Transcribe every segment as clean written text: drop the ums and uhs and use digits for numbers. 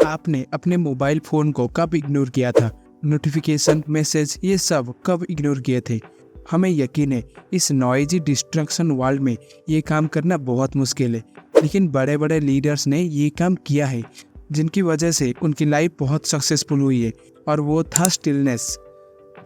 आपने अपने mobile phone को कब इग्नोर किया था? नोटिफिकेशन, मैसेज, ये सब कब इग्नोर किए थे? हमें यकीन है इस नॉइजी डिस्ट्रैक्शन वर्ल्ड में ये काम करना बहुत मुश्किल है, लेकिन बड़े बड़े लीडर्स ने ये काम किया है, जिनकी वजह से उनकी लाइफ बहुत सक्सेसफुल हुई है, और वो था स्टिलनेस।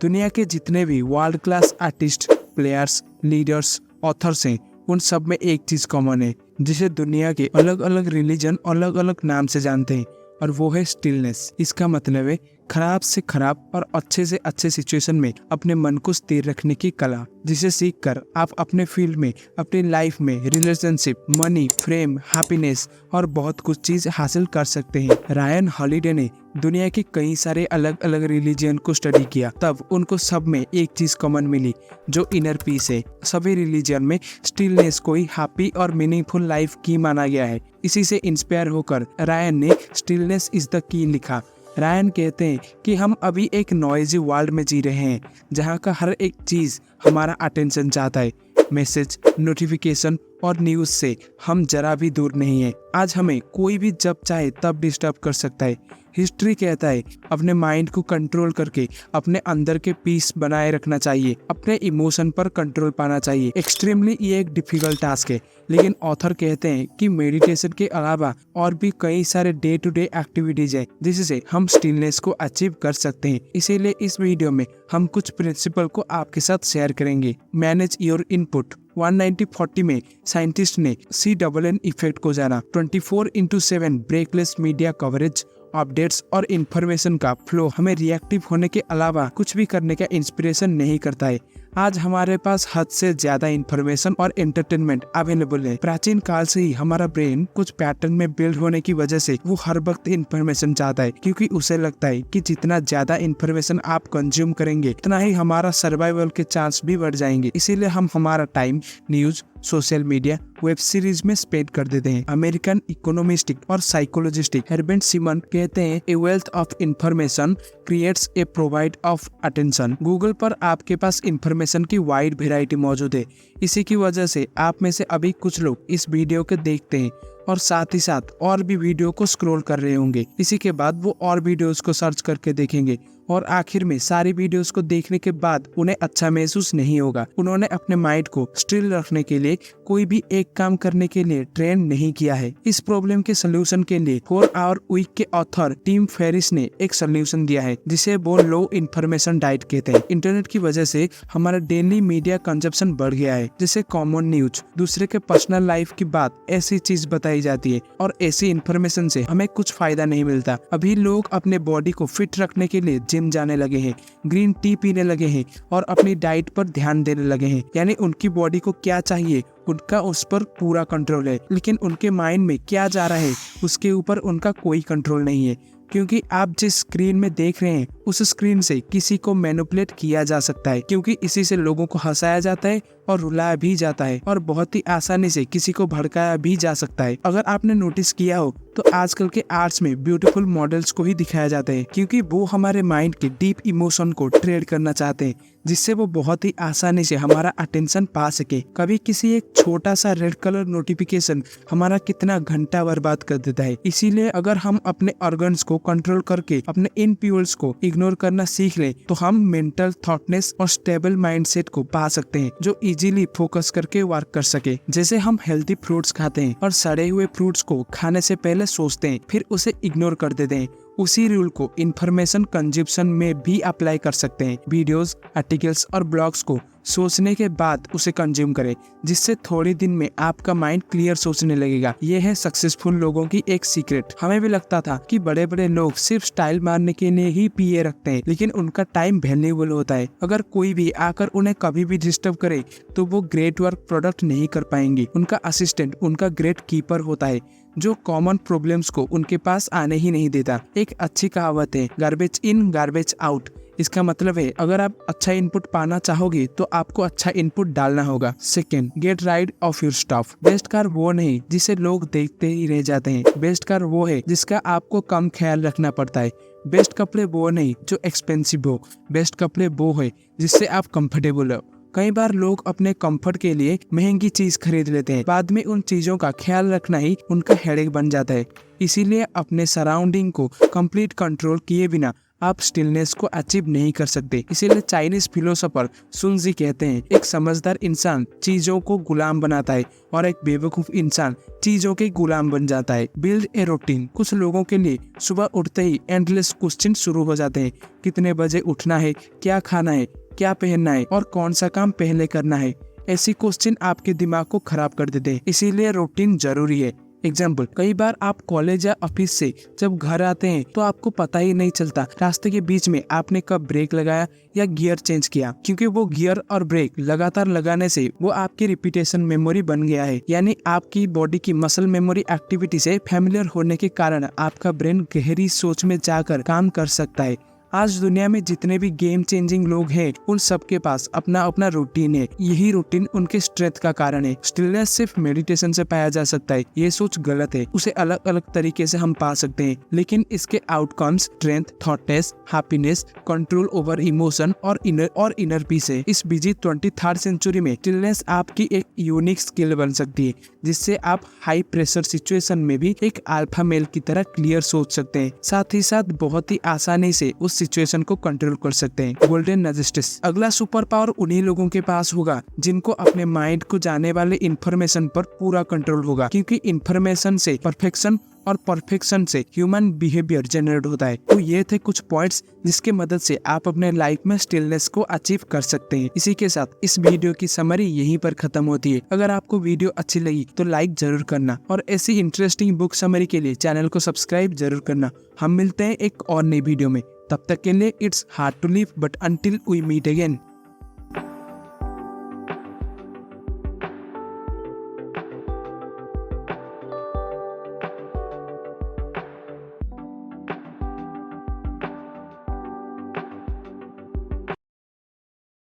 दुनिया के जितने भी world class artist, players, leaders, authors हैं, उन सब में एक चीज़ कॉमन है, जिसे दुनिया के अलग अलग रिलीजन अलग अलग नाम से जानते हैं, और वो है स्टिलनेस। इसका मतलब है खराब से खराब और अच्छे से अच्छे सिचुएशन में अपने मन को स्थिर रखने की कला, जिसे सीखकर आप अपने फील्ड में, अपनी लाइफ में रिलेशनशिप, मनी, फेम, हैप्पीनेस और बहुत कुछ चीज हासिल कर सकते हैं। रायन हॉलिडे ने दुनिया के कई सारे अलग अलग रिलीजन को स्टडी किया, तब उनको सब में एक चीज कॉमन मिली, जो इनर पीस है। सभी रिलीजन में स्टिलनेस को ही हैप्पी और मीनिंगफुल लाइफ की माना गया है। इसी से इंस्पायर होकर रायन ने स्टिलनेस इज द की लिखा। रायन कहते हैं कि हम अभी एक नॉइजी वर्ल्ड में जी रहे हैं, जहाँ का हर एक चीज हमारा अटेंशन चाहता है। मैसेज, नोटिफिकेशन और न्यूज से हम जरा भी दूर नहीं है। आज हमें कोई भी जब चाहे तब डिस्टर्ब कर सकता है। हिस्ट्री कहता है अपने माइंड को कंट्रोल करके अपने अंदर के पीस बनाए रखना चाहिए, अपने इमोशन पर कंट्रोल पाना चाहिए। एक्सट्रीमली ये एक डिफिकल्ट टास्क है, लेकिन ऑथर कहते हैं कि मेडिटेशन के अलावा और भी कई सारे डे टू डे एक्टिविटीज है, जिससे हम स्टिलनेस को अचीव कर सकते हैं। इसीलिए इस वीडियो में हम कुछ प्रिंसिपल को आपके साथ शेयर करेंगे। Manage your input. 190-40 में साइंटिस्ट ने CNN इफेक्ट को जाना। 24/7 ब्रेकलेस मीडिया कवरेज, अपडेट्स और इंफॉर्मेशन का फ्लो हमें रिएक्टिव होने के अलावा कुछ भी करने का इंस्पिरेशन नहीं करता है। आज हमारे पास हद से ज्यादा इंफॉर्मेशन और एंटरटेनमेंट अवेलेबल है। प्राचीन काल से ही हमारा ब्रेन कुछ पैटर्न में बिल्ड होने की वजह से वो हर वक्त इंफॉर्मेशन चाहता है, क्योंकि उसे लगता है कि जितना ज्यादा इंफॉर्मेशन आप कंज्यूम करेंगे, उतना ही हमारा सर्वाइवल के चांस भी बढ़ जाएंगे। इसीलिए हम हमारा time news, social media, web series में स्पेंड कर देते हैं। अमेरिकन इकोनॉमिस्ट और साइकोलॉजिस्ट हर्बर्ट सीमन कहते हैं, a wealth of information creates a poverty of attention. Google पर आपके पास इंफॉर्मेशन की वाइड वेराइटी मौजूद है। इसी की वजह से आप में से अभी कुछ लोग इस वीडियो को देखते हैं और साथ ही साथ और भी वीडियो को स्क्रॉल कर रहे होंगे। इसी के बाद वो और वीडियोस को सर्च करके देखेंगे, और आखिर में सारी वीडियोस को देखने के बाद उन्हें अच्छा महसूस नहीं होगा। उन्होंने अपने माइंड को स्टिल रखने के लिए कोई भी एक काम करने के लिए ट्रेन नहीं किया है। इस प्रॉब्लम के सोल्यूशन के लिए 4 आवर वीक के ऑथर टिम फेरिस ने एक सोल्यूशन दिया है, जिसे वो लो इन्फॉर्मेशन डाइट कहते हैं। इंटरनेट की वजह से हमारा डेली मीडिया कंजप्शन बढ़ गया है, जैसे कॉमन न्यूज, दूसरे के पर्सनल लाइफ की बात, ऐसी चीज बताई जाती है, और ऐसी इन्फॉर्मेशन से हमें कुछ फायदा नहीं मिलता। अभी लोग अपने बॉडी को फिट रखने के लिए जिम जाने लगे हैं, ग्रीन टी पीने लगे हैं और अपनी डाइट पर ध्यान देने लगे हैं। यानी उनकी बॉडी को क्या चाहिए, उनका उस पर पूरा कंट्रोल है, लेकिन उनके माइंड में क्या जा रहा है उसके ऊपर उनका कोई कंट्रोल नहीं है। क्योंकि आप जिस स्क्रीन में देख रहे हैं, उस स्क्रीन से किसी को मैनिपुलेट किया जा सकता है, क्योंकि इसी से लोगों को हंसाया जाता है और रुलाया भी जाता है, और बहुत ही आसानी से किसी को भड़काया भी जा सकता है। अगर आपने नोटिस किया हो तो आजकल के आर्ट्स में ब्यूटीफुल मॉडल्स को ही दिखाया जाता है, क्योंकि वो हमारे माइंड के डीप इमोशन को ट्रेड करना चाहते हैं, जिससे वो बहुत ही आसानी से हमारा अटेंशन पा सके। कभी किसी एक छोटा सा रेड कलर नोटिफिकेशन हमारा कितना घंटा बर्बाद कर देता है। इसीलिए अगर हम अपने ऑर्गन्स को कंट्रोल करके अपने इम्पल्स को इग्नोर करना सीख लें, तो हम मेंटल थॉटनेस और स्टेबल माइंडसेट को पा सकते हैं, जो इजीली फोकस करके वर्क कर सके। जैसे हम हेल्दी फ्रूट्स खाते हैं और सड़े हुए फ्रूट्स को खाने से पहले सोचते हैं, फिर उसे इग्नोर कर देते हैं, उसी रूल को इंफॉर्मेशन कंजप्शन में भी अप्लाई कर सकते हैं। वीडियोस, आर्टिकल्स और ब्लॉग्स को सोचने के बाद उसे कंज्यूम करें, जिससे थोड़ी दिन में आपका माइंड क्लियर सोचने लगेगा। ये है सक्सेसफुल लोगों की एक सीक्रेट। हमें भी लगता था कि बड़े बड़े लोग सिर्फ स्टाइल मारने के लिए ही पीए रखते हैं, लेकिन उनका टाइम वैल्यूएबल होता है। अगर कोई भी आकर उन्हें कभी भी डिस्टर्ब करे तो वो ग्रेट वर्क प्रोडक्ट नहीं कर पाएंगे। उनका असिस्टेंट उनका ग्रेट कीपर होता है, जो कॉमन प्रॉब्लम्स को उनके पास आने ही नहीं देता। एक अच्छी कहावत है, गार्बेज इन गार्बेज आउट। इसका मतलब है अगर आप अच्छा इनपुट पाना चाहोगे तो आपको अच्छा इनपुट डालना होगा। Second, get rid of your stuff. Best car वो नहीं जिसे लोग देखते ही रह जाते हैं। बेस्ट कार वो है जिसका आपको कम ख्याल रखना पड़ता है। बेस्ट कपड़े वो नहीं जो एक्सपेंसिव हो। बेस्ट कपड़े वो है जिससे आप कंफर्टेबल हो। कई बार लोग अपने कंफर्ट के लिए महंगी चीज खरीद लेते हैं, बाद में उन चीजों का ख्याल रखना ही उनका हेडेक बन जाता है। इसीलिए अपने सराउंडिंग को कंप्लीट कंट्रोल किए बिना आप स्टिलनेस को अचीव नहीं कर सकते। इसीलिए चाइनीज फिलोसोफर सुनजी कहते हैं, एक समझदार इंसान चीजों को गुलाम बनाता है और एक बेवकूफ इंसान चीजों के गुलाम बन जाता है। Build a routine. कुछ लोगों के लिए सुबह उठते ही एंडलेस क्वेश्चन शुरू हो जाते हैं। कितने बजे उठना है, क्या खाना है, क्या पहनना है और कौन सा काम पहले करना है। ऐसी क्वेश्चन आपके दिमाग को खराब कर देते हैं। इसीलिए रूटीन जरूरी है। एग्जाम्पल, कई बार आप कॉलेज या ऑफिस से जब घर आते हैं तो आपको पता ही नहीं चलता रास्ते के बीच में आपने कब ब्रेक लगाया या गियर चेंज किया, क्योंकि वो गियर और ब्रेक लगातार लगाने से वो आपकी रिपीटेशन मेमोरी बन गया है। यानी आपकी बॉडी की मसल मेमोरी एक्टिविटी से फैमिलियर होने के कारण आपका ब्रेन गहरी सोच में जाकर काम कर सकता है। आज दुनिया में जितने भी गेम चेंजिंग लोग हैं उन सबके पास अपना अपना रूटीन है। यही रूटीन उनके स्ट्रेंथ का कारण है। स्टिलनेस सिर्फ मेडिटेशन से पाया जा सकता है, ये सोच गलत है। उसे अलग अलग तरीके से हम पा सकते हैं, लेकिन इसके आउटकम्स स्ट्रेंथ, थॉटनेस, हैप्पीनेस, कंट्रोल ओवर इमोशन और इनर पीस है। इस बिजी 23rd सेंचुरी में स्टिलनेस आपकी एक यूनिक स्किल बन सकती है, जिससे आप हाई प्रेशर सिचुएशन में भी एक अल्फा मेल की तरह क्लियर सोच सकते हैं। साथ ही साथ बहुत ही आसानी से उस सिचुएशन को कंट्रोल कर सकते हैं। गोल्डन नजिस्टिस। अगला सुपर पावर उन्हीं लोगों के पास होगा जिनको अपने माइंड को जाने वाले इंफॉर्मेशन पर पूरा कंट्रोल होगा, क्योंकि इंफॉर्मेशन से परफेक्शन और परफेक्शन से ह्यूमन बिहेवियर जनरेट होता है। तो ये थे कुछ पॉइंट्स जिसके मदद से आप अपने लाइफ में स्टिलनेस को अचीव कर सकते हैं। इसी के साथ इस वीडियो की समरी यहीं पर खत्म होती है। अगर आपको वीडियो अच्छी लगी तो लाइक जरूर करना और ऐसी इंटरेस्टिंग बुक समरी के लिए चैनल को सब्सक्राइब जरूर करना। हम मिलते हैं एक और नई वीडियो में। तब तक के लिए it's hard to live but until we meet again.